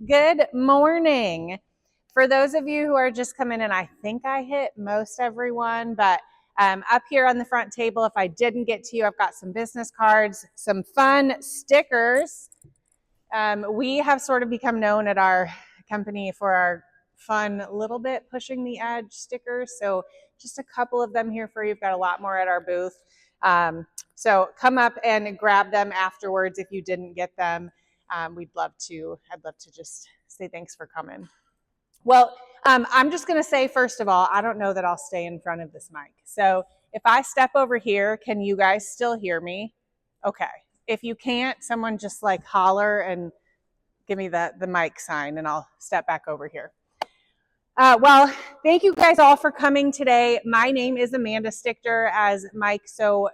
Good morning. For those of you who are just coming in, I think I hit most everyone, but up here on the front table, if I didn't get to you, I've got some business cards, some fun stickers. We have sort of become known at our company for our fun little bit pushing the edge stickers. So just a couple of them here for you. We've got a lot more at our booth. So come up and grab them afterwards if you didn't get them. I'd love to just say thanks for coming. Well, I'm just going to say, first of all, I don't know that I'll stay in front of this mic. So if I step over here, can you guys still hear me? Okay. If you can't, someone just like holler and give me the mic sign and I'll step back over here. Well, thank you guys all for coming today. My name is Amanda Stichter, as Mike so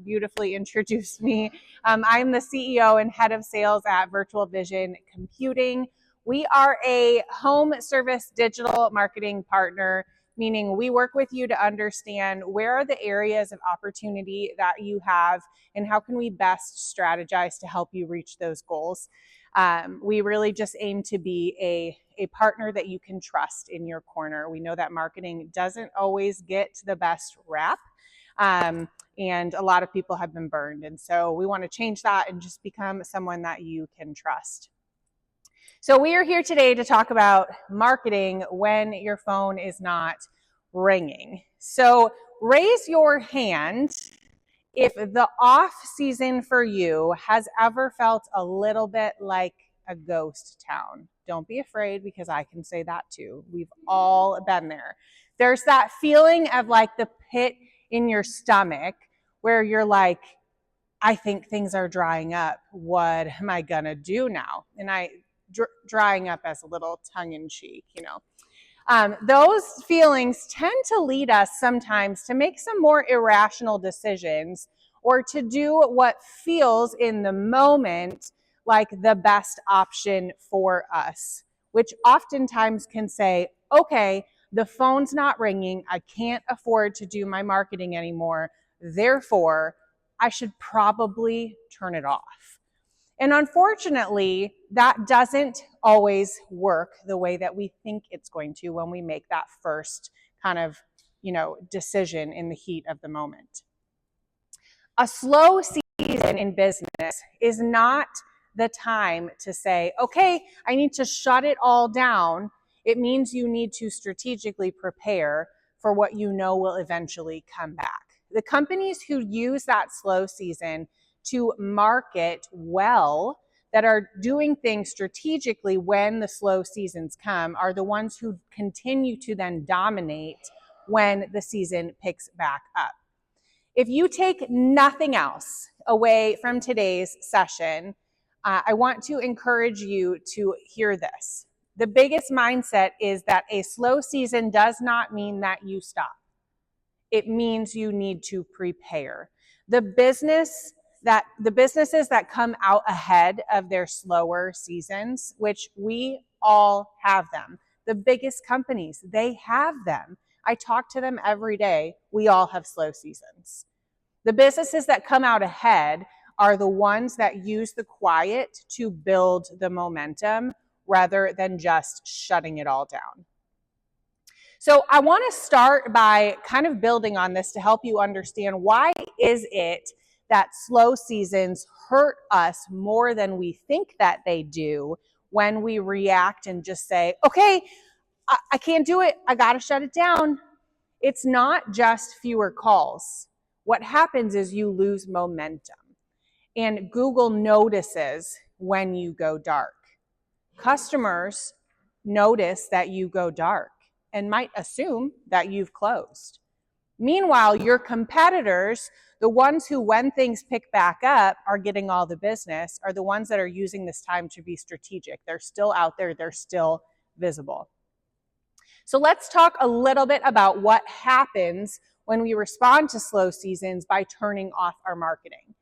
beautifully introduced me. I'm the CEO and head of sales at Virtual Vision Computing. We are a home service digital marketing partner, meaning we work with you to understand where are the areas of opportunity that you have and how can we best strategize to help you reach those goals. We really just aim to be a partner that you can trust in your corner. We know that marketing doesn't always get the best rap, and a lot of people have been burned. And so we want to change that and just become someone that you can trust. So we are here today to talk about marketing when your phone is not ringing. So raise your hand if the off season for you has ever felt a little bit like a ghost town. Don't be afraid, because I can say that too. We've all been there. There's that feeling of like the pit in your stomach where you're like, I think things are drying up. What am I gonna do now? And drying up as a little tongue in cheek, you know. Those feelings tend to lead us sometimes to make some more irrational decisions or to do what feels in the moment like the best option for us, which oftentimes can say, okay, the phone's not ringing, I can't afford to do my marketing anymore, therefore I should probably turn it off. And unfortunately, that doesn't always work the way that we think it's going to when we make that first kind of, decision in the heat of the moment. A slow season in business is not the time to say, okay, I need to shut it all down. It means you need to strategically prepare for what you know will eventually come back. The companies who use that slow season to market well, that are doing things strategically when the slow seasons come, are the ones who continue to then dominate when the season picks back up. If you take nothing else away from today's session, I want to encourage you to hear this. The biggest mindset is that a slow season does not mean that you stop. It means you need to prepare. The businesses that come out ahead of their slower seasons, which we all have them. The biggest companies, they have them. I talk to them every day. We all have slow seasons. The businesses that come out ahead are the ones that use the quiet to build the momentum rather than just shutting it all down. So I want to start by kind of building on this to help you understand, why is it that slow seasons hurt us more than we think that they do when we react and just say, okay, I can't do it, I got to shut it down. It's not just fewer calls. What happens is you lose momentum. And Google notices when you go dark. Customers notice that you go dark and might assume that you've closed. Meanwhile, your competitors, the ones who, when things pick back up, are getting all the business, are the ones that are using this time to be strategic. They're still out there, they're still visible. So let's talk a little bit about what happens when we respond to slow seasons by turning off our marketing.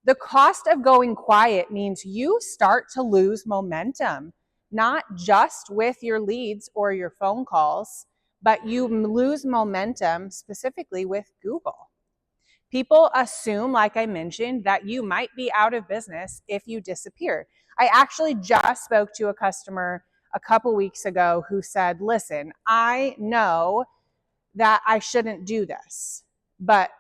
The cost of going quiet means you start to lose momentum, not just with your leads or your phone calls, but you lose momentum specifically with Google. People assume, like I mentioned, that you might be out of business if you disappear. I actually just spoke to a customer a couple weeks ago who said, listen, I know that I shouldn't do this, but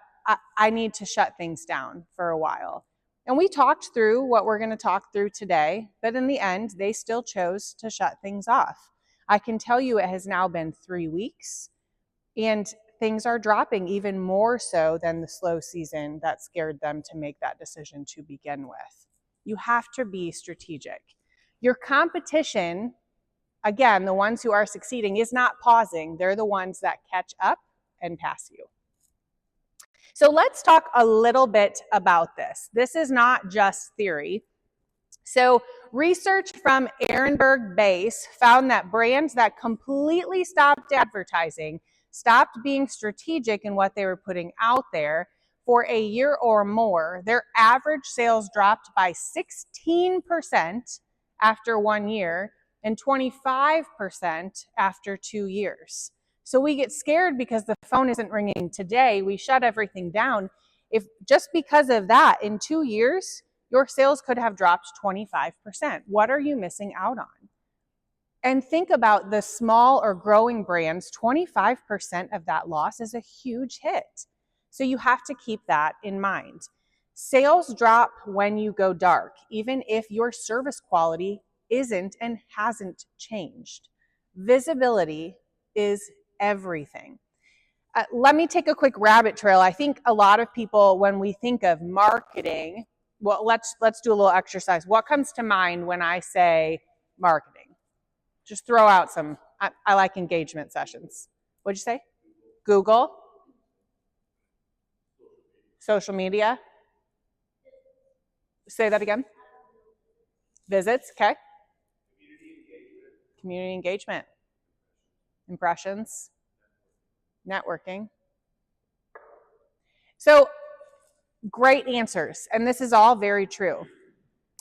I need to shut things down for a while. And we talked through what we're going to talk through today, but in the end, they still chose to shut things off. I can tell you it has now been 3 weeks, and things are dropping even more so than the slow season that scared them to make that decision to begin with. You have to be strategic. Your competition, again, the ones who are succeeding, is not pausing. They're the ones that catch up and pass you. So let's talk a little bit about this. This is not just theory. So research from Ehrenberg Base found that brands that completely stopped advertising, stopped being strategic in what they were putting out there for a year or more, their average sales dropped by 16% after 1 year and 25% after 2 years. So we get scared because the phone isn't ringing today. We shut everything down. If just because of that, in 2 years, your sales could have dropped 25%. What are you missing out on? And think about the small or growing brands, 25% of that loss is a huge hit. So you have to keep that in mind. Sales drop when you go dark, even if your service quality isn't and hasn't changed. Visibility is everything. Let me take a quick rabbit trail. I think a lot of people, when we think of marketing, well, let's do a little exercise. What comes to mind when I say marketing? Just throw out some. I like engagement sessions. What'd you say? Google? Social media? Say that again. Visits, okay. Community engagement. Impressions. Networking. So, great answers, and this is all very true.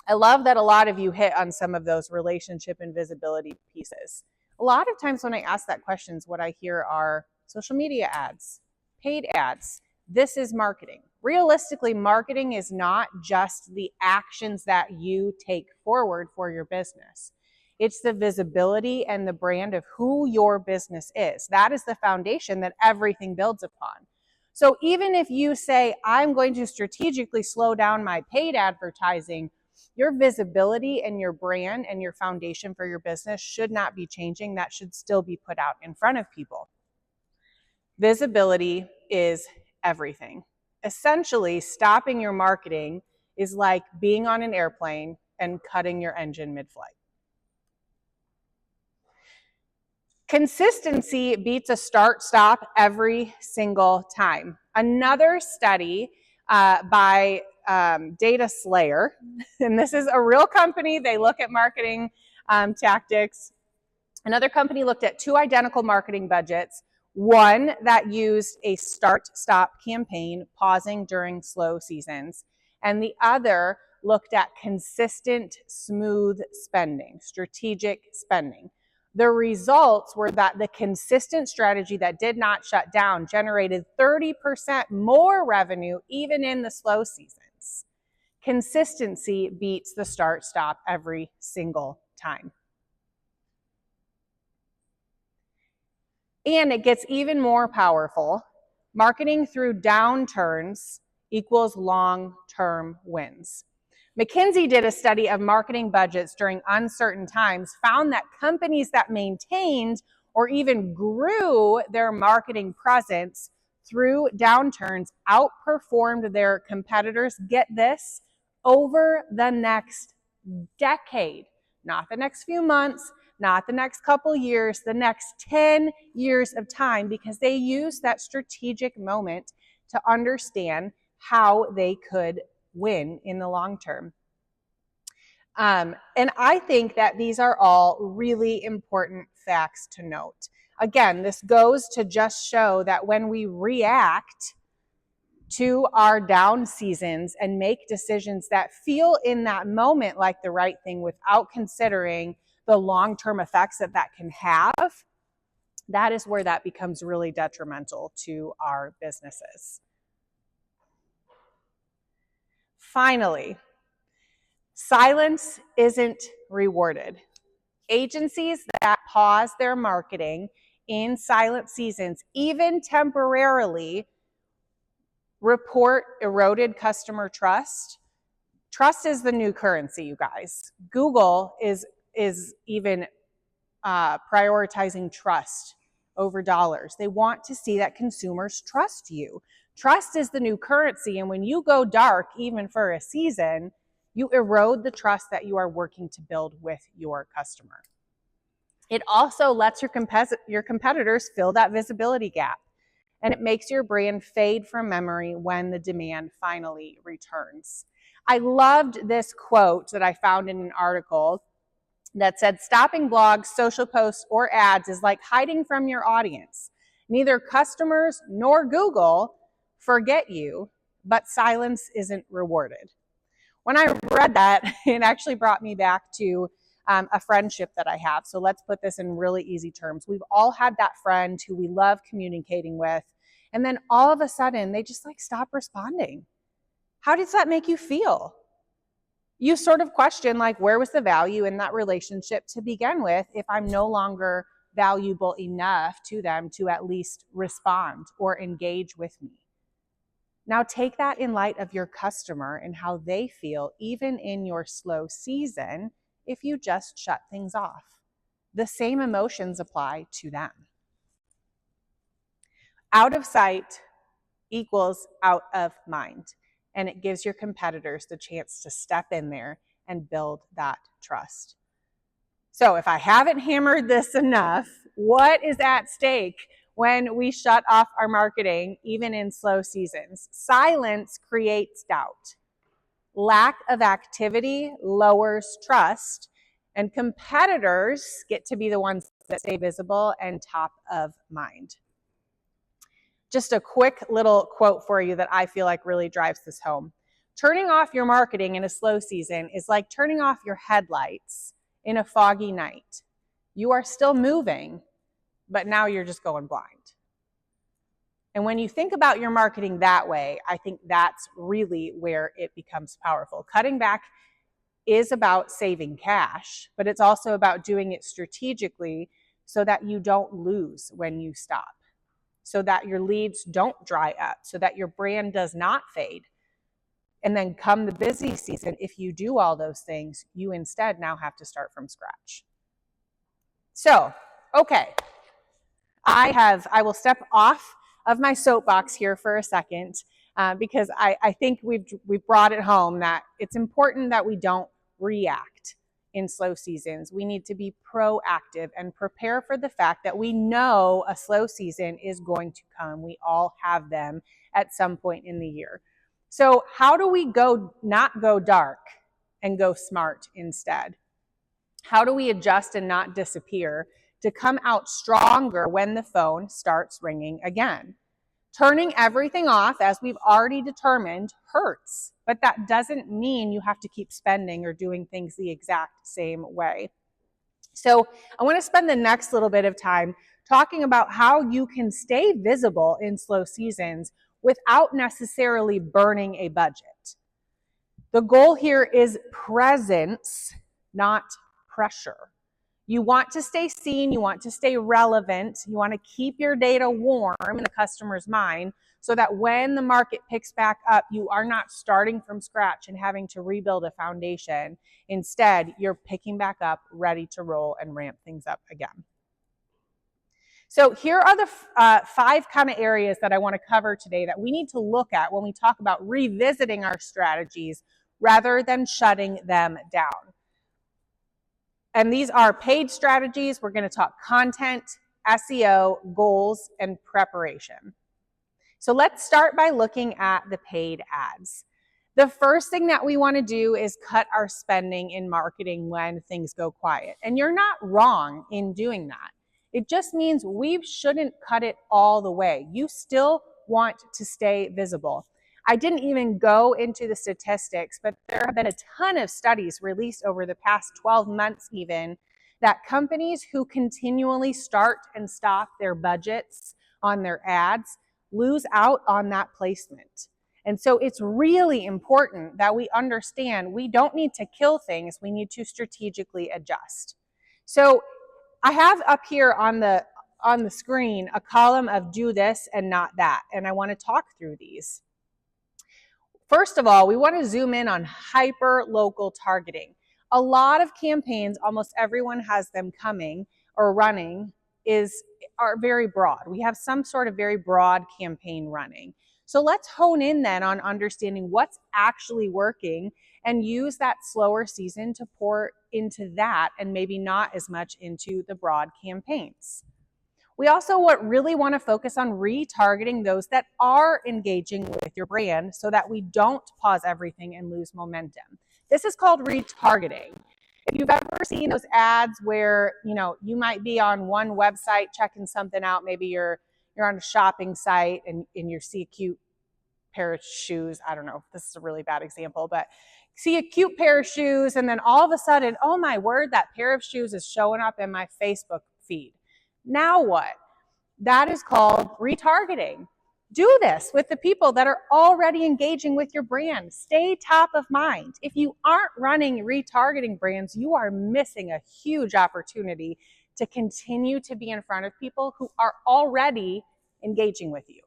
I love that a lot of you hit on some of those relationship and visibility pieces. A lot of times when I ask that questions, what I hear are social media ads, paid ads. This is marketing. Realistically, marketing is not just the actions that you take forward for your business. It's the visibility and the brand of who your business is. That is the foundation that everything builds upon. So even if you say, I'm going to strategically slow down my paid advertising, your visibility and your brand and your foundation for your business should not be changing. That should still be put out in front of people. Visibility is everything. Essentially, stopping your marketing is like being on an airplane and cutting your engine mid-flight. Consistency beats a start-stop every single time. Another study by Data Slayer, and this is a real company. They look at marketing tactics. Another company looked at 2 identical marketing budgets, one that used a start-stop campaign, pausing during slow seasons, and the other looked at consistent, smooth spending, strategic spending. The results were that the consistent strategy that did not shut down generated 30% more revenue even in the slow seasons. Consistency beats the start-stop every single time. And it gets even more powerful. Marketing through downturns equals long-term wins. McKinsey did a study of marketing budgets during uncertain times, found that companies that maintained or even grew their marketing presence through downturns outperformed their competitors, get this, over the next decade. Not the next few months, not the next couple years, the next 10 years of time, because they used that strategic moment to understand how they could win in the long term. And I think that these are all really important facts to note. Again, this goes to just show that when we react to our down seasons and make decisions that feel in that moment like the right thing without considering the long-term effects that that can have, that is where that becomes really detrimental to our businesses. Finally, Silence isn't rewarded. Agencies that pause their marketing in silent seasons, even temporarily, report eroded customer trust. Trust is the new currency, you guys. Google is even prioritizing trust over dollars. They want to see that consumers trust you. Trust is the new currency, and when you go dark, even for a season, you erode the trust that you are working to build with your customer. It also lets your competitors fill that visibility gap, and it makes your brand fade from memory when the demand finally returns. I loved this quote that I found in an article that said, stopping blogs, social posts, or ads is like hiding from your audience. Neither customers nor Google forget you, but silence isn't rewarded. When I read that, it actually brought me back to a friendship that I have. So let's put this in really easy terms. We've all had that friend who we love communicating with, and then all of a sudden they just like stop responding. How does that make you feel? You sort of question, like, where was the value in that relationship to begin with if I'm no longer valuable enough to them to at least respond or engage with me? Now take that in light of your customer and how they feel, even in your slow season, if you just shut things off. The same emotions apply to them. Out of sight equals out of mind, and it gives your competitors the chance to step in there and build that trust. So if I haven't hammered this enough, what is at stake when we shut off our marketing, even in slow seasons? Silence creates doubt. Lack of activity lowers trust, and competitors get to be the ones that stay visible and top of mind. Just a quick little quote for you that I feel like really drives this home. Turning off your marketing in a slow season is like turning off your headlights in a foggy night. You are still moving, but now you're just going blind. And when you think about your marketing that way, I think that's really where it becomes powerful. Cutting back is about saving cash, but it's also about doing it strategically so that you don't lose when you stop, so that your leads don't dry up, so that your brand does not fade. And then come the busy season, if you do all those things, you instead now have to start from scratch. So, okay, I will step off of my soapbox here for a second because I think we've brought it home that it's important that we don't react in slow seasons. We need to be proactive and prepare for the fact that we know a slow season is going to come. We all have them at some point in the year. So how do we not go dark and go smart instead? How do we adjust and not disappear to come out stronger when the phone starts ringing again? Turning everything off, as we've already determined, hurts, but that doesn't mean you have to keep spending or doing things the exact same way. So I want to spend the next little bit of time talking about how you can stay visible in slow seasons without necessarily burning a budget. The goal here is presence, not pressure. You want to stay seen, you want to stay relevant, you want to keep your data warm in the customer's mind so that when the market picks back up, you are not starting from scratch and having to rebuild a foundation. Instead, you're picking back up, ready to roll and ramp things up again. So here are the 5 kind of areas that I want to cover today that we need to look at when we talk about revisiting our strategies rather than shutting them down. And these are paid strategies. We're going to talk content, SEO, goals, and preparation. So let's start by looking at the paid ads. The first thing that we want to do is cut our spending in marketing when things go quiet. And you're not wrong in doing that. It just means we shouldn't cut it all the way. You still want to stay visible. I didn't even go into the statistics, but there have been a ton of studies released over the past 12 months even that companies who continually start and stop their budgets on their ads lose out on that placement. And so it's really important that we understand we don't need to kill things, we need to strategically adjust. So I have up here on the screen a column of do this and not that, and I want to talk through these. First of all, we want to zoom in on hyper-local targeting. A lot of campaigns, almost everyone has them coming or running, are very broad. We have some sort of very broad campaign running. So let's hone in then on understanding what's actually working and use that slower season to pour into that and maybe not as much into the broad campaigns. We also really want to focus on retargeting those that are engaging with your brand so that we don't pause everything and lose momentum. This is called retargeting. If you've ever seen those ads where, you might be on one website checking something out, maybe you're on a shopping site and you see a cute pair of shoes. I don't know, this is a really bad example, but see a cute pair of shoes and then all of a sudden, oh my word, that pair of shoes is showing up in my Facebook feed. Now what? That is called retargeting. Do this with the people that are already engaging with your brand. Stay top of mind. If you aren't running retargeting brands, you are missing a huge opportunity to continue to be in front of people who are already engaging with you.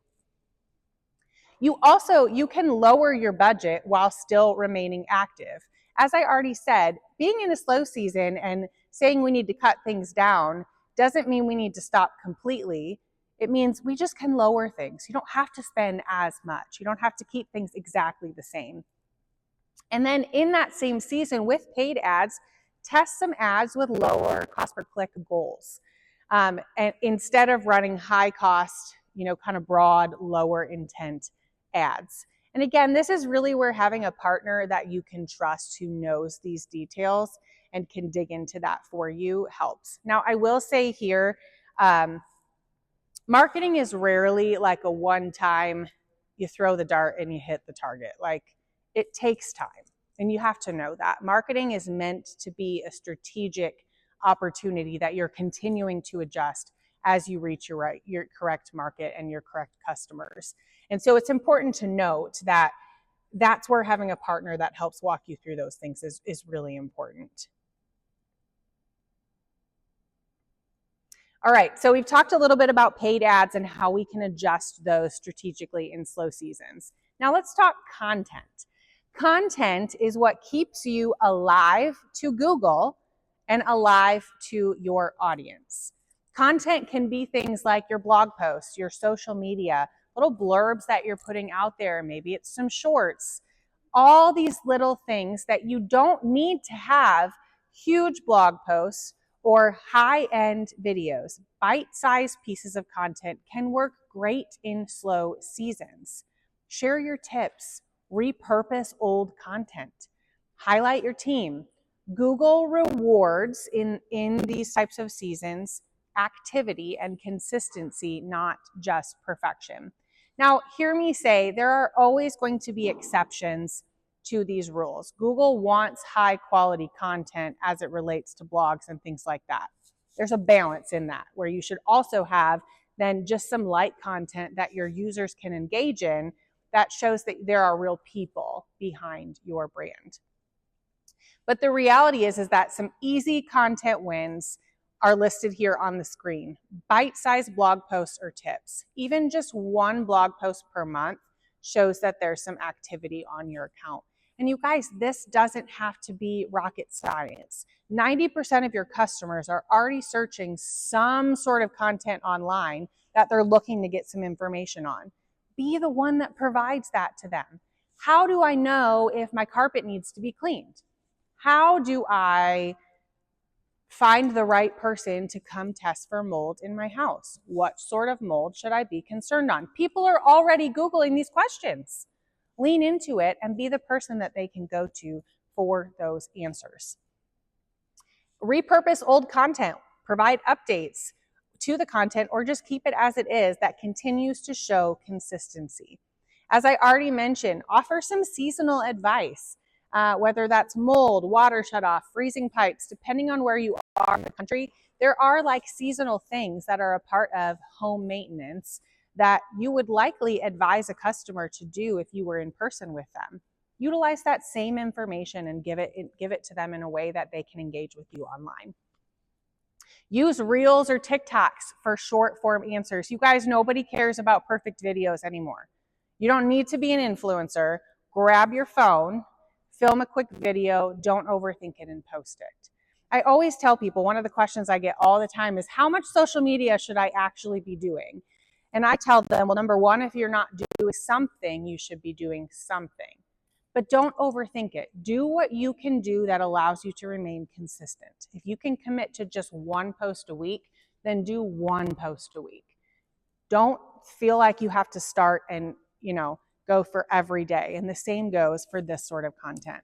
You can lower your budget while still remaining active. As I already said, being in a slow season and saying we need to cut things down doesn't mean we need to stop completely. It means we just can lower things. You don't have to spend as much. You don't have to keep things exactly the same. And then in that same season with paid ads, test some ads with lower cost per click goals. And instead of running high cost, kind of broad, lower intent ads. And again, this is really where having a partner that you can trust who knows these details and can dig into that for you helps. Now, I will say here, marketing is rarely like a one-time, you throw the dart and you hit the target. Like, it takes time, and you have to know that. Marketing is meant to be a strategic opportunity that you're continuing to adjust as you reach your correct market and your correct customers. And so it's important to note that that's where having a partner that helps walk you through those things is really important. All right, so we've talked a little bit about paid ads and how we can adjust those strategically in slow seasons. Now let's talk content. Content is what keeps you alive to Google and alive to your audience. Content can be things like your blog posts, your social media, little blurbs that you're putting out there. Maybe it's some shorts. All these little things that you don't need to have huge blog posts or high-end videos. Bite-sized pieces of content can work great in slow seasons. Share your tips. Repurpose old content. Highlight your team. Google rewards in these types of seasons activity and consistency, not just perfection. Now, hear me say there are always going to be exceptions to these rules. Google wants high quality content as it relates to blogs and things like that. There's a balance in that where you should also have then just some light content that your users can engage in that shows that there are real people behind your brand. But the reality is that some easy content wins are listed here on the screen. Bite-sized blog posts or tips. Even just one blog post per month shows that there's some activity on your account. And you guys, this doesn't have to be rocket science. 90% of your customers are already searching some sort of content online that they're looking to get some information on. Be the one that provides that to them. How do I know if my carpet needs to be cleaned? How do I find the right person to come test for mold in my house? What sort of mold should I be concerned on? People are already Googling these questions. Lean into it and be the person that they can go to for those answers. Repurpose old content. Provide updates to the content or just keep it as it is that continues to show consistency. As I already mentioned, offer some seasonal advice, whether that's mold, water shutoff, freezing pipes, depending on where you are in the country. There are like seasonal things that are a part of home maintenance that you would likely advise a customer to do if you were in person with them. Utilize that same information and give it to them in a way that they can engage with you online. Use Reels or TikToks for short form answers. You guys, nobody cares about perfect videos anymore. You don't need to be an influencer. Grab your phone, film a quick video, don't overthink it and post it. I always tell people, one of the questions I get all the time is, how much social media should I actually be doing? And I tell them, well, number one, if you're not doing something, you should be doing something. But don't overthink it. Do what you can do that allows you to remain consistent. If you can commit to just one post a week, then do one post a week. Don't feel like you have to start and, go for every day. And the same goes for this sort of content.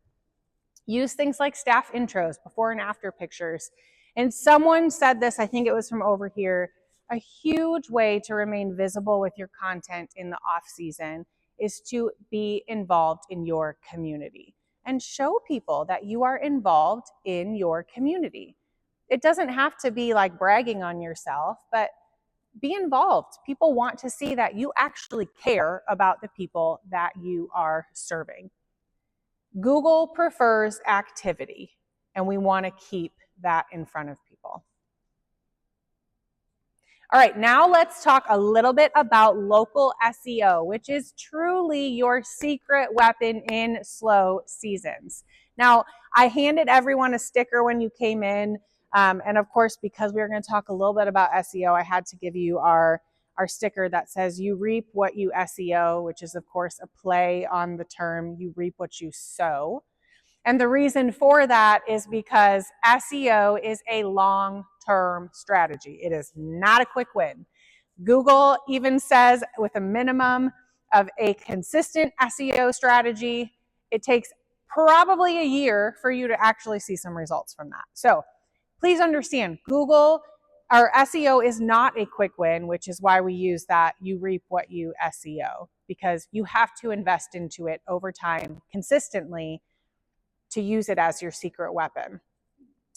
Use things like staff intros, before and after pictures. And someone said this, I think it was from over here, a huge way to remain visible with your content in the off season is to be involved in your community and show people that you are involved in your community. It doesn't have to be like bragging on yourself, but be involved. People want to see that you actually care about the people that you are serving. Google prefers activity, and we want to keep that in front of people. All right, now let's talk a little bit about local SEO, which is truly your secret weapon in slow seasons. Now, I handed everyone a sticker when you came in, and of course, because we were going to talk a little bit about SEO, I had to give you our sticker that says, you reap what you SEO, which is, of course, a play on the term, you reap what you sow. And the reason for that is because SEO is a long-term strategy. It is not a quick win. Google even says with a minimum of a consistent SEO strategy, it takes probably a year for you to actually see some results from that. So please understand, Google, our SEO is not a quick win, which is why we use that you reap what you SEO, because you have to invest into it over time consistently to use it as your secret weapon.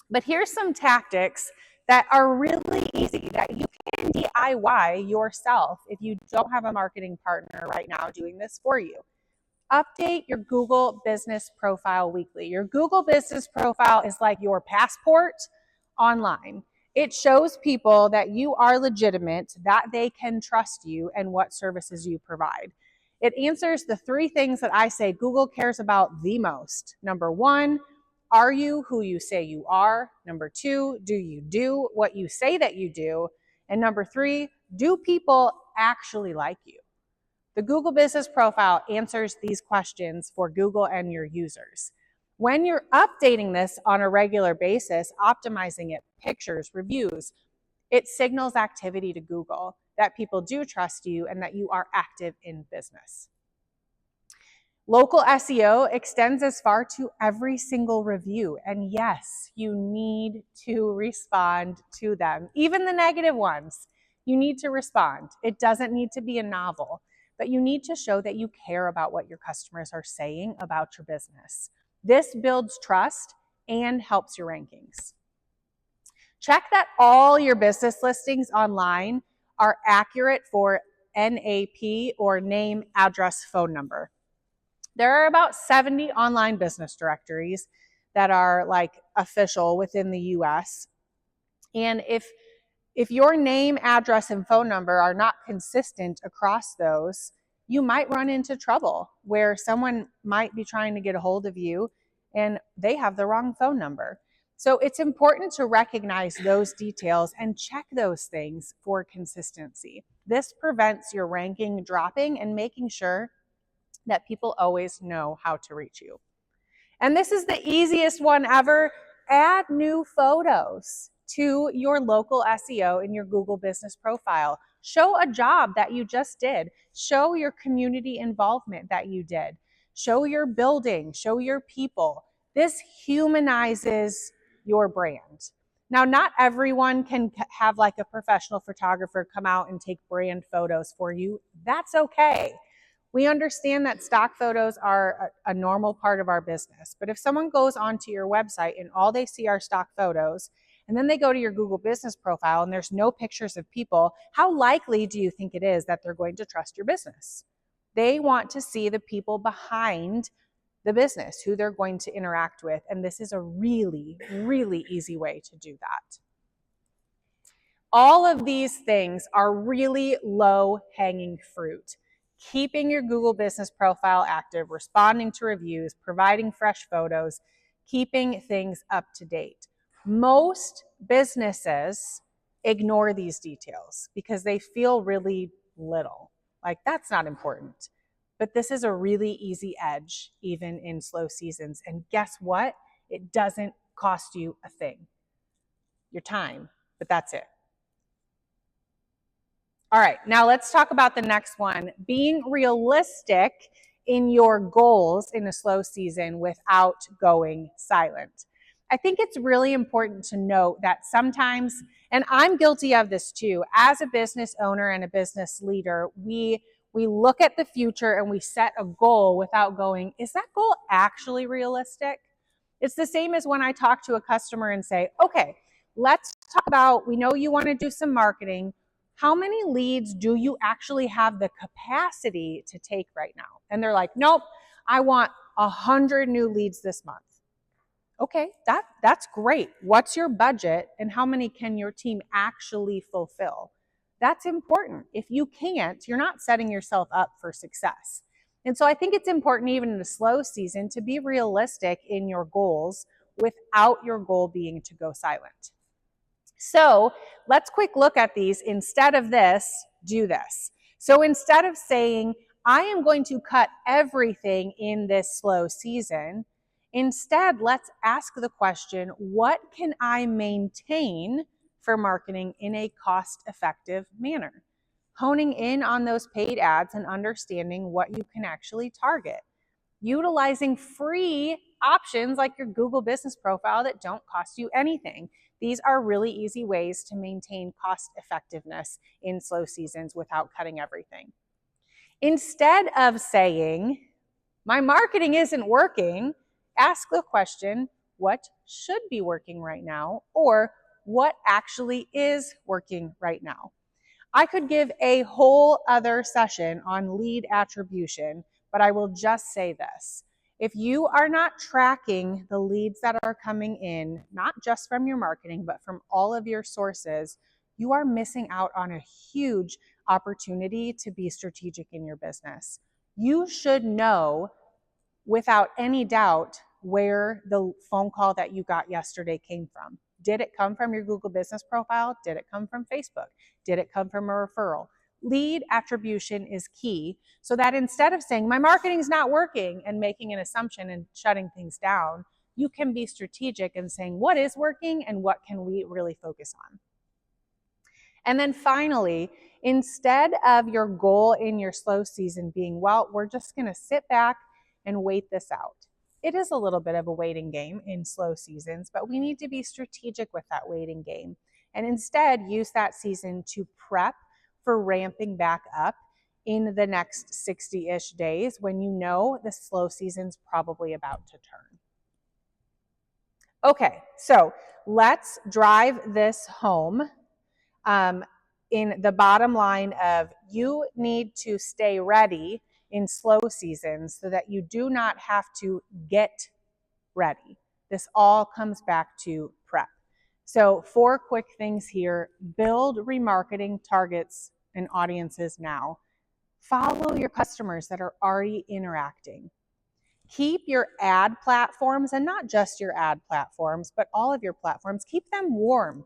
But here's some tactics that are really easy that you can DIY yourself if you don't have a marketing partner right now doing this for you. Update your Google Business Profile weekly. Your Google Business Profile is like your passport online. It shows people that you are legitimate, that they can trust you, and what services you provide. It answers the three things that I say Google cares about the most. Number one, are you who you say you are? Number two, do you do what you say that you do? And number three, do people actually like you? The Google Business Profile answers these questions for Google and your users. When you're updating this on a regular basis, optimizing it, pictures, reviews, it signals activity to Google that people do trust you and that you are active in business. Local SEO extends as far to every single review. And yes, you need to respond to them. Even the negative ones, you need to respond. It doesn't need to be a novel, but you need to show that you care about what your customers are saying about your business. This builds trust and helps your rankings. Check that all your business listings online are accurate for NAP, or name, address, phone number. There are about 70 online business directories that are like official within the US. And if your name, address, and phone number are not consistent across those, you might run into trouble where someone might be trying to get a hold of you and they have the wrong phone number. So it's important to recognize those details and check those things for consistency. This prevents your ranking dropping and making sure that people always know how to reach you. And this is the easiest one ever. Add new photos to your local SEO in your Google Business Profile. Show a job that you just did. Show your community involvement that you did. Show your building. Show your people. This humanizes your brand. Now, not everyone can have like a professional photographer come out and take brand photos for you. That's okay. We understand that stock photos are a normal part of our business, but if someone goes onto your website and all they see are stock photos, and then they go to your Google business profile and there's no pictures of people, how likely do you think it is that they're going to trust your business? They want to see the people behind the business, who they're going to interact with. And this is a really, really easy way to do that. All of these things are really low-hanging fruit. Keeping your Google business profile active, responding to reviews, providing fresh photos, keeping things up to date. Most businesses ignore these details because they feel really little. Like, that's not important. But this is a really easy edge, even in slow seasons. And guess what? It doesn't cost you a thing. Your time, but that's it. All right, now let's talk about the next one. Being realistic in your goals in a slow season without going silent. I think it's really important to note that sometimes, and I'm guilty of this too, as a business owner and a business leader, we look at the future and we set a goal without going, is that goal actually realistic? It's the same as when I talk to a customer and say, okay, let's talk about, we know you want to do some marketing. How many leads do you actually have the capacity to take right now? And they're like, nope, I want 100 new leads this month. Okay, that's great. What's your budget and how many can your team actually fulfill? That's important. If you can't, you're not setting yourself up for success. And so I think it's important, even in a slow season, to be realistic in your goals without your goal being to go silent. So let's quick look at these. Instead of this, do this. So instead of saying, I am going to cut everything in this slow season, instead, let's ask the question, what can I maintain for marketing in a cost-effective manner? Honing in on those paid ads and understanding what you can actually target. Utilizing free options like your Google business profile that don't cost you anything. These are really easy ways to maintain cost effectiveness in slow seasons without cutting everything. Instead of saying, my marketing isn't working, ask the question, what should be working right now? Or what actually is working right now? I could give a whole other session on lead attribution, but I will just say this. If you are not tracking the leads that are coming in, not just from your marketing, but from all of your sources, you are missing out on a huge opportunity to be strategic in your business. You should know without any doubt where the phone call that you got yesterday came from. Did it come from your Google business profile? Did it come from Facebook? Did it come from a referral? Lead attribution is key, so that instead of saying, my marketing's not working, and making an assumption and shutting things down, you can be strategic and saying, what is working and what can we really focus on? And then finally, instead of your goal in your slow season being, well, we're just going to sit back and wait this out. It is a little bit of a waiting game in slow seasons, but we need to be strategic with that waiting game and instead use that season to prep for ramping back up in the next 60-ish days when you know the slow season's probably about to turn. Okay, so let's drive this home in the bottom line of you need to stay ready in slow seasons so that you do not have to get ready. This all comes back to prep. So 4 quick things here. Build remarketing targets and audiences now. Follow your customers that are already interacting. Keep your ad platforms, and not just your ad platforms, but all of your platforms, keep them warm.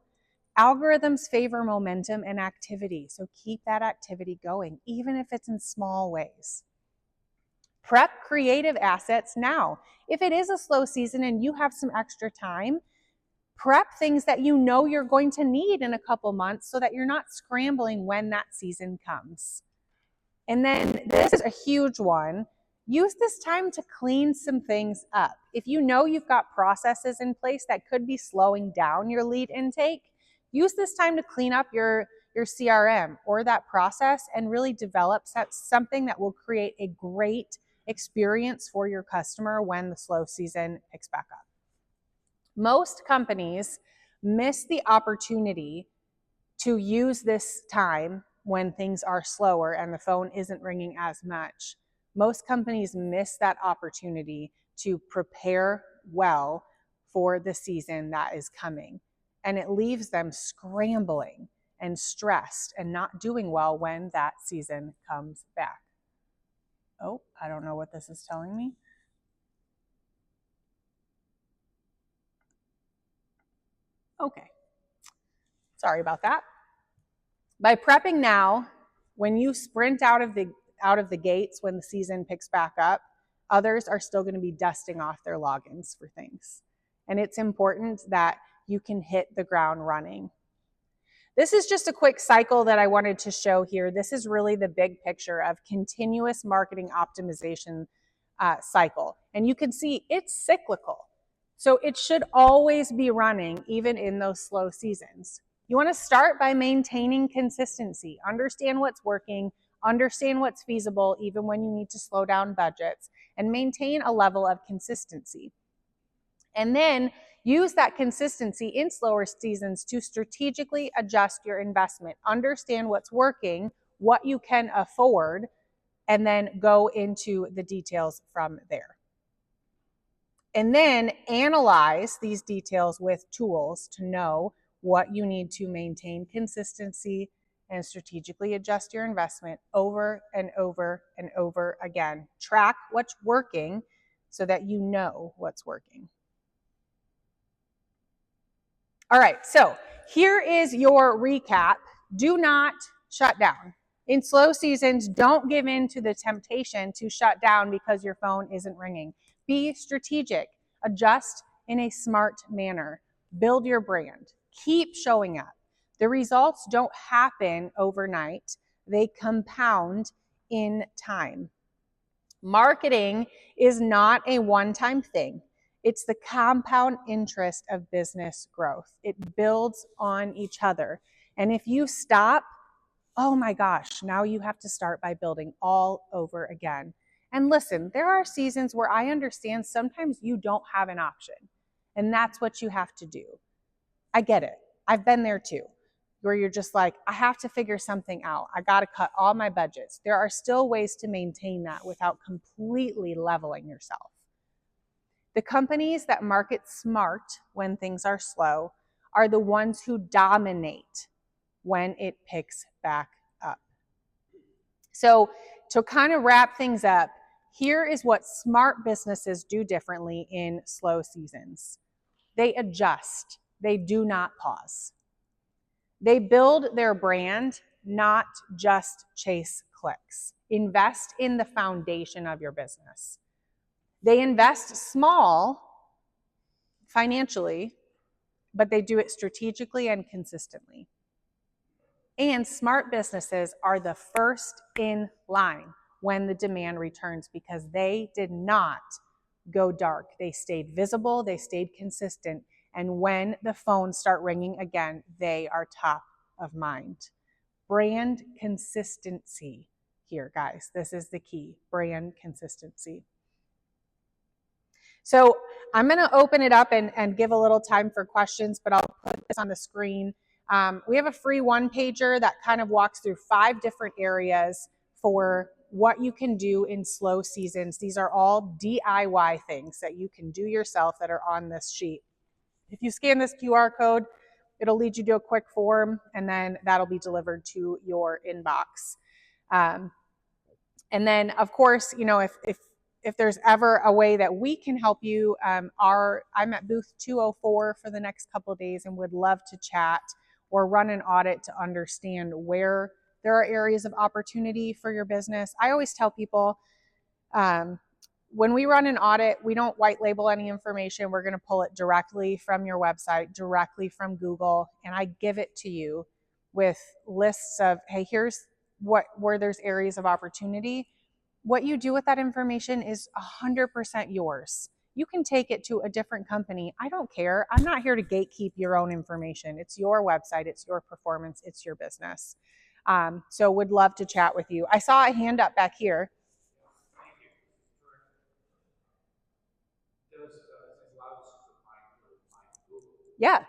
Algorithms favor momentum and activity, so keep that activity going, even if it's in small ways. Prep creative assets now. If it is a slow season and you have some extra time, prep things that you know you're going to need in a couple months so that you're not scrambling when that season comes. And then this is a huge one. Use this time to clean some things up. If you know you've got processes in place that could be slowing down your lead intake, use this time to clean up your CRM or that process and really develop something that will create a great experience for your customer when the slow season picks back up. Most companies miss the opportunity to use this time when things are slower and the phone isn't ringing as much. Most companies miss that opportunity to prepare well for the season that is coming. And it leaves them scrambling and stressed and not doing well when that season comes back. Oh, I don't know what this is telling me. Okay. Sorry about that. By prepping now, when you sprint out of the gates when the season picks back up, others are still going to be dusting off their logins for things. And it's important that you can hit the ground running. This is just a quick cycle that I wanted to show here. This is really the big picture of continuous marketing optimization cycle. And you can see it's cyclical. So it should always be running, even in those slow seasons. You want to start by maintaining consistency. Understand what's working, understand what's feasible, even when you need to slow down budgets, and maintain a level of consistency. And then use that consistency in slower seasons to strategically adjust your investment. Understand what's working, what you can afford, and then go into the details from there. And then analyze these details with tools to know what you need to maintain consistency and strategically adjust your investment over and over and over again. Track what's working so that you know what's working. All right, so here is your recap. Do not shut down. In slow seasons, don't give in to the temptation to shut down because your phone isn't ringing. Be strategic. Adjust in a smart manner. Build your brand. Keep showing up. The results don't happen overnight. They compound in time. Marketing is not a one-time thing. It's the compound interest of business growth. It builds on each other. And if you stop, oh my gosh, now you have to start by building all over again. And listen, there are seasons where I understand sometimes you don't have an option. And that's what you have to do. I get it. I've been there too, where you're just like, I have to figure something out. I got to cut all my budgets. There are still ways to maintain that without completely leveling yourself. The companies that market smart when things are slow are the ones who dominate when it picks back up. So to kind of wrap things up, here is what smart businesses do differently in slow seasons. They adjust. They do not pause. They build their brand, not just chase clicks. Invest in the foundation of your business. They invest small financially, but they do it strategically and consistently. And smart businesses are the first in line when the demand returns because they did not go dark. They stayed visible, they stayed consistent, and when the phones start ringing again, they are top of mind. Brand consistency here, guys. This is the key, brand consistency. So I'm going to open it up and give a little time for questions, but I'll put this on the screen. We have a free one-pager that kind of walks through 5 different areas for what you can do in slow seasons. These are all DIY things that you can do yourself that are on this sheet. If you scan this QR code, it'll lead you to a quick form, and then that'll be delivered to your inbox. And then, of course, you know, if there's ever a way that we can help you, I'm at booth 204 for the next couple of days and would love to chat or run an audit to understand where there are areas of opportunity for your business. I always tell people, when we run an audit, we don't white label any information. We're going to pull it directly from your website, directly from Google, and I give it to you with lists of, hey, here's where there's areas of opportunity. What you do with that information is 100% yours. You can take it to a different company. I don't care. I'm not here to gatekeep your own information. It's your website. It's your performance. It's your business. So would love to chat with you. I saw a hand up back here. Yeah.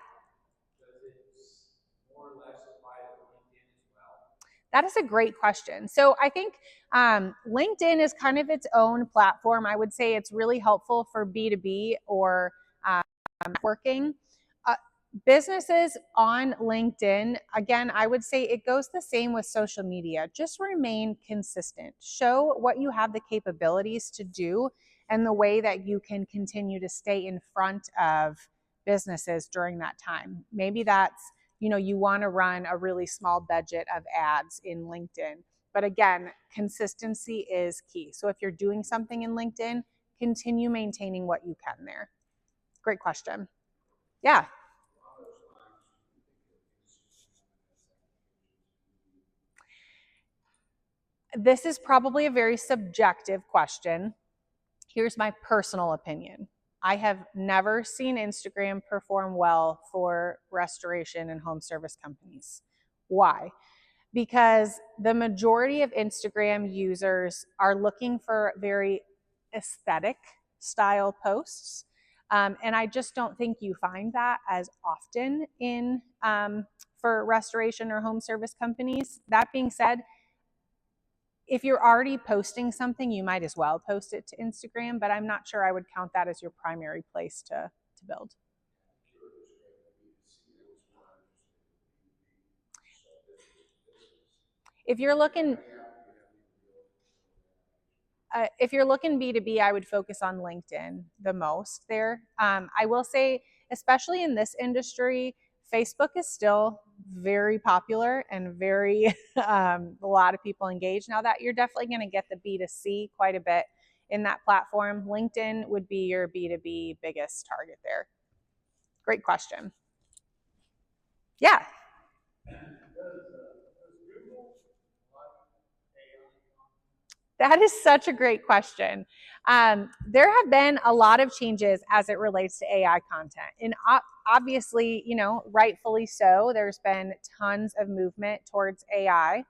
That is a great question. So I think LinkedIn is kind of its own platform. I would say it's really helpful for B2B or working. Businesses on LinkedIn, again, I would say it goes the same with social media. Just remain consistent. Show what you have the capabilities to do and the way that you can continue to stay in front of businesses during that time. Maybe that's, you want to run a really small budget of ads in LinkedIn. But again, consistency is key. So if you're doing something in LinkedIn, continue maintaining what you can there. Great question. Yeah. This is probably a very subjective question. Here's my personal opinion. I have never seen Instagram perform well for restoration and home service companies. Why? Because the majority of Instagram users are looking for very aesthetic style posts. And I just don't think you find that as often in for restoration or home service companies. That being said, if you're already posting something, you might as well post it to Instagram, but I'm not sure I would count that as your primary place to build. If you're looking B2B, I would focus on LinkedIn the most there. I will say, especially in this industry, Facebook is still very popular and very, a lot of people engaged. Now that you're definitely going to get the B2C quite a bit in that platform, LinkedIn would be your B2B biggest target there. Great question. Yeah. That is such a great question. There have been a lot of changes as it relates to AI content. And obviously, rightfully so, there's been tons of movement towards AI.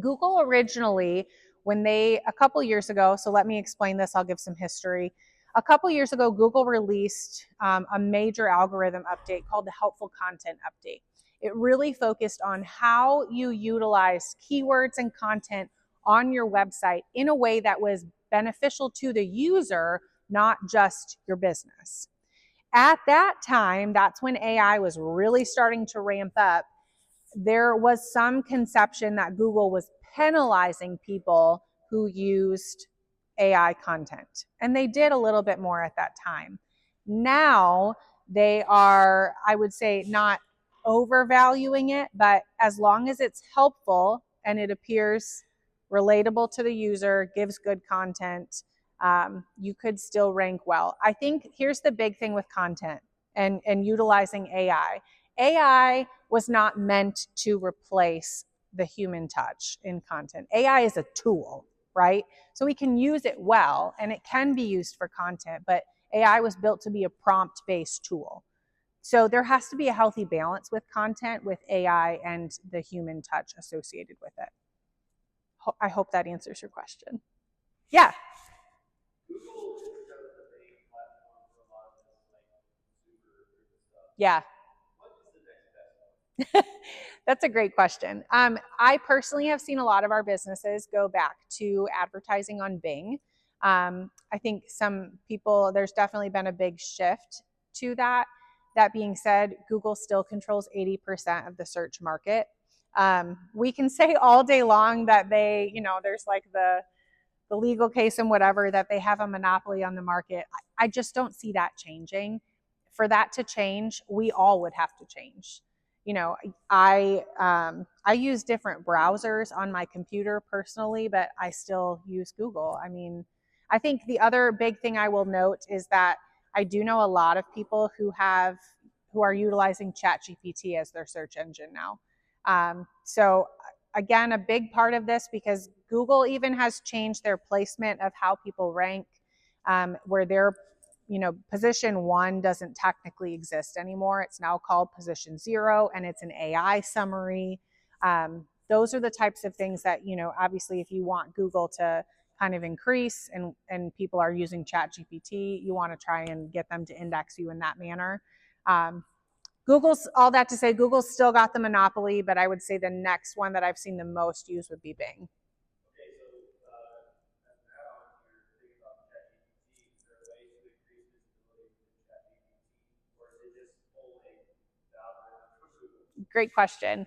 Google originally, a couple years ago, so let me explain this, I'll give some history. A couple years ago, Google released a major algorithm update called the Helpful Content Update. It really focused on how you utilize keywords and content on your website in a way that was beneficial to the user, not just your business. At that time, that's when AI was really starting to ramp up. There was some conception that Google was penalizing people who used AI content, and they did a little bit more at that time. Now they are, I would say, not overvaluing it, but as long as it's helpful and it appears relatable to the user, gives good content, you could still rank well. I think here's the big thing with content and utilizing AI. AI was not meant to replace the human touch in content. AI is a tool, right? So we can use it well and it can be used for content, but AI was built to be a prompt-based tool. So there has to be a healthy balance with content, with AI and the human touch associated with it. I hope that answers your question. Yeah. Yeah. That's a great question. I personally have seen a lot of our businesses go back to advertising on Bing. I think some people, there's definitely been a big shift to that. That being said, Google still controls 80% of the search market. We can say all day long that they, there's like the legal case and whatever, that they have a monopoly on the market. I just don't see that changing. For that to change, we all would have to change. I use different browsers on my computer personally, but I still use Google. I mean, I think the other big thing I will note is that I do know a lot of people who are utilizing ChatGPT as their search engine now. So again, a big part of this, because Google even has changed their placement of how people rank, where they're position 1 doesn't technically exist anymore. It's now called position 0, and it's an AI summary. Those are the types of things that, obviously if you want Google to kind of increase and people are using ChatGPT, you want to try and get them to index you in that manner. Google's, all that to say, Google's still got the monopoly, but I would say the next one that I've seen the most used would be Bing. Great question.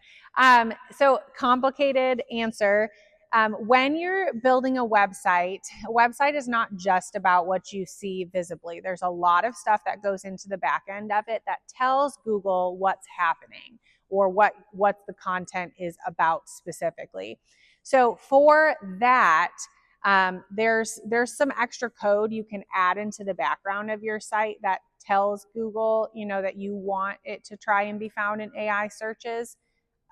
So complicated answer. When you're building a website is not just about what you see visibly. There's a lot of stuff that goes into the back end of it that tells Google what's happening or what the content is about specifically. So for that, there's some extra code you can add into the background of your site that tells Google, that you want it to try and be found in AI searches.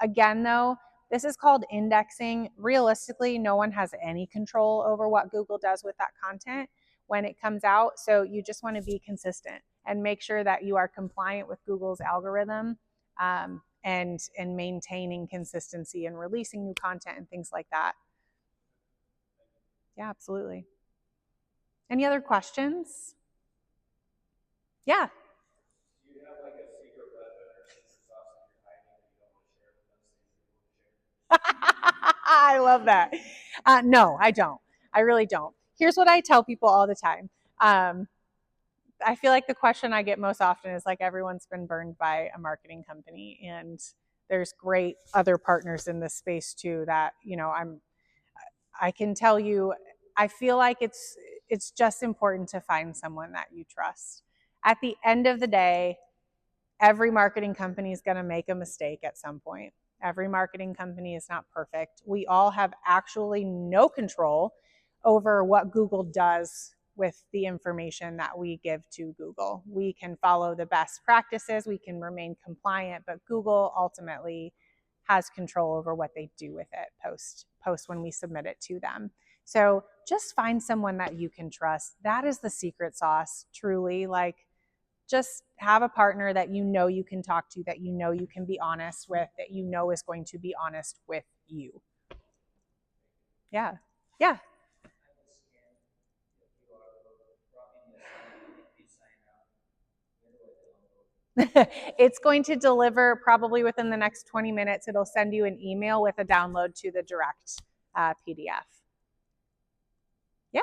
Again, though, this is called indexing. Realistically, no one has any control over what Google does with that content when it comes out. So you just want to be consistent and make sure that you are compliant with Google's algorithm, and maintaining consistency and releasing new content and things like that. Yeah, absolutely. Any other questions? Yeah. I love that. No, I don't. I really don't. Here's what I tell people all the time. I feel like the question I get most often is like, everyone's been burned by a marketing company, and there's great other partners in this space too that, I can tell you, I feel like it's just important to find someone that you trust. At the end of the day, every marketing company is going to make a mistake at some point. Every marketing company is not perfect. We all have actually no control over what Google does with the information that we give to Google. We can follow the best practices, we can remain compliant, but Google ultimately has control over what they do with it post when we submit it to them. So just find someone that you can trust. That is the secret sauce, truly. Like, just have a partner that you can talk to, that you can be honest with, that is going to be honest with you. Yeah. Yeah. It's going to deliver probably within the next 20 minutes. It'll send you an email with a download to the direct PDF. Yeah.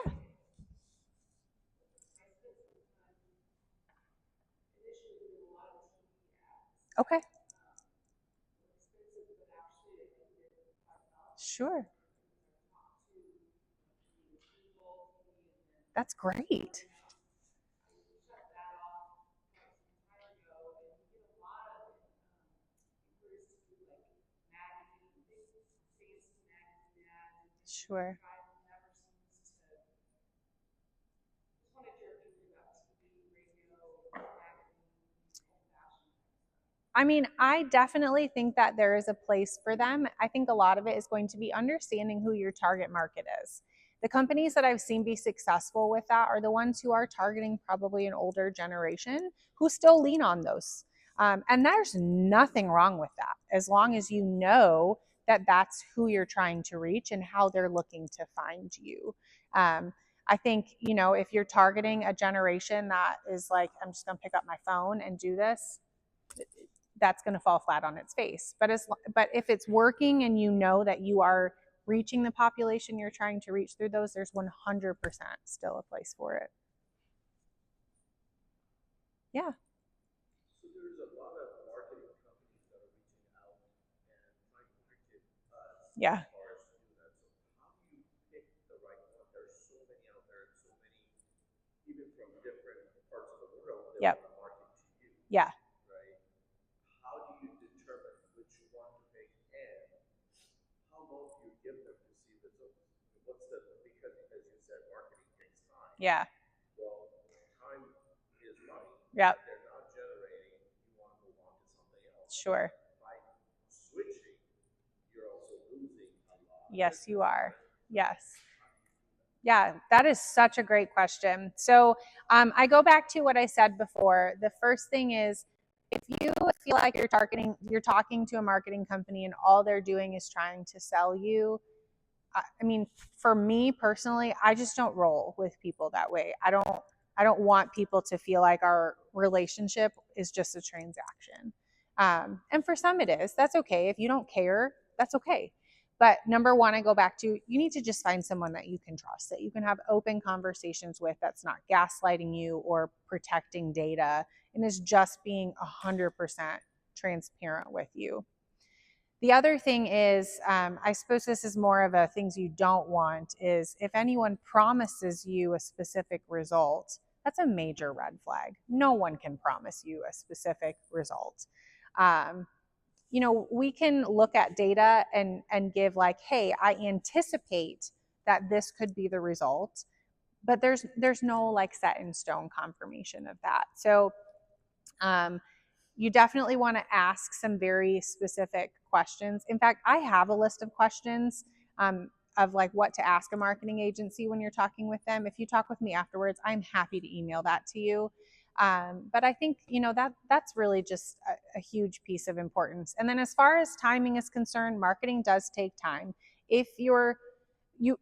Okay. Sure. That's great. Sure. I mean, I definitely think that there is a place for them. I think a lot of it is going to be understanding who your target market is. The companies that I've seen be successful with that are the ones who are targeting probably an older generation who still lean on those. And there's nothing wrong with that, as long as you know that that's who you're trying to reach and how they're looking to find you. I think, if you're targeting a generation that is like, I'm just going to pick up my phone and do this, that's going to fall flat on its face. But if it's working and you know that you are reaching the population you're trying to reach through those, there's 100% still a place for it. Yeah. So there's a lot of marketing companies that are reaching out and trying to market us. Yeah. As far as to do that. So how do you pick the right one? There's so many out there, and so many, even from different parts of the world, that Yep. want to market to you. Yeah. Right? How do you determine which one to pick, and how long do you give them to see if it's what's the because you said marketing takes time. Yeah. Well, time is money. Yep. If they're not generating, you want to move on to something else. Sure. By switching, you're also losing a lot. Yes, you are. Yes. Yeah, that is such a great question. So I go back to what I said before. The first thing is, if you feel like you're talking to a marketing company and all they're doing is trying to sell you, I mean, for me personally, I just don't roll with people that way. I don't want people to feel like our relationship is just a transaction. And for some it is. That's okay. If you don't care, that's okay. But number one, I go back to, you need to just find someone that you can trust, that you can have open conversations with, that's not gaslighting you or protecting data, and is just being 100% transparent with you. The other thing is, I suppose this is more of a things you don't want, is if anyone promises you a specific result, that's a major red flag. No one can promise you a specific result. Um, we can look at data and give like, hey, I anticipate that this could be the result, but there's no like set in stone confirmation of that. So you definitely want to ask some very specific questions. In fact, I have a list of questions of like what to ask a marketing agency when you're talking with them. If you talk with me afterwards, I'm happy to email that to you. But I think that's really just a huge piece of importance. And then as far as timing is concerned, marketing does take time. If you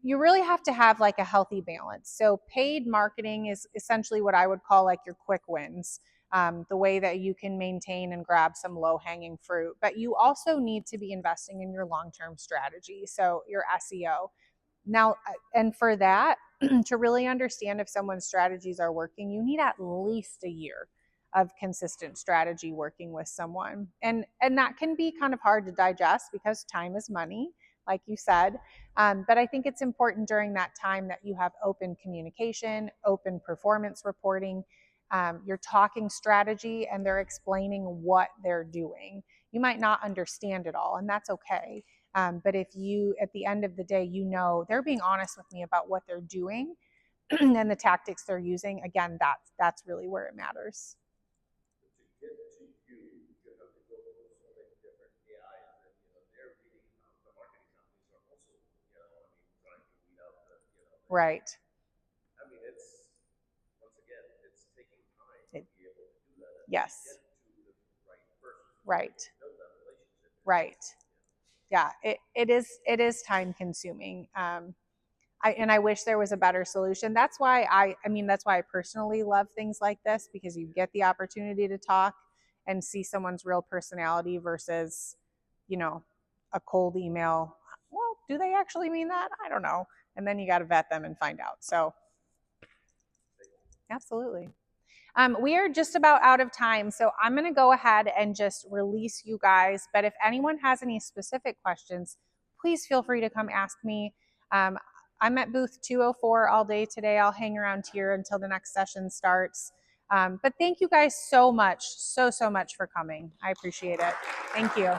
really have to have like a healthy balance. So paid marketing is essentially what I would call like your quick wins, the way that you can maintain and grab some low hanging fruit. But you also need to be investing in your long term strategy, so your SEO. Now, and for that, to really understand if someone's strategies are working, you need at least a year of consistent strategy working with someone. And that can be kind of hard to digest because time is money, like you said. But I think it's important during that time that you have open communication, open performance reporting. You're talking strategy and they're explaining what they're doing. You might not understand it all, and that's okay. But if you, at the end of the day, they're being honest with me about what they're doing and the tactics they're using, again, that's really where it matters. To get to you, you have to go through so many different AIs, and they're reading. The marketing companies are also, trying to weed out Right. I mean, it's once again, it's taking time to be able to do that. Yes. Get to the right person. Right. Build that relationship. Right. Yeah. It is time consuming. I wish there was a better solution. That's why that's why I personally love things like this, because you get the opportunity to talk and see someone's real personality versus, a cold email. Well, do they actually mean that? I don't know. And then you got to vet them and find out. So, absolutely. We are just about out of time, so I'm going to go ahead and just release you guys. But if anyone has any specific questions, please feel free to come ask me. I'm at booth 204 all day today. I'll hang around here until the next session starts. But thank you guys so much, so much for coming. I appreciate it. Thank you.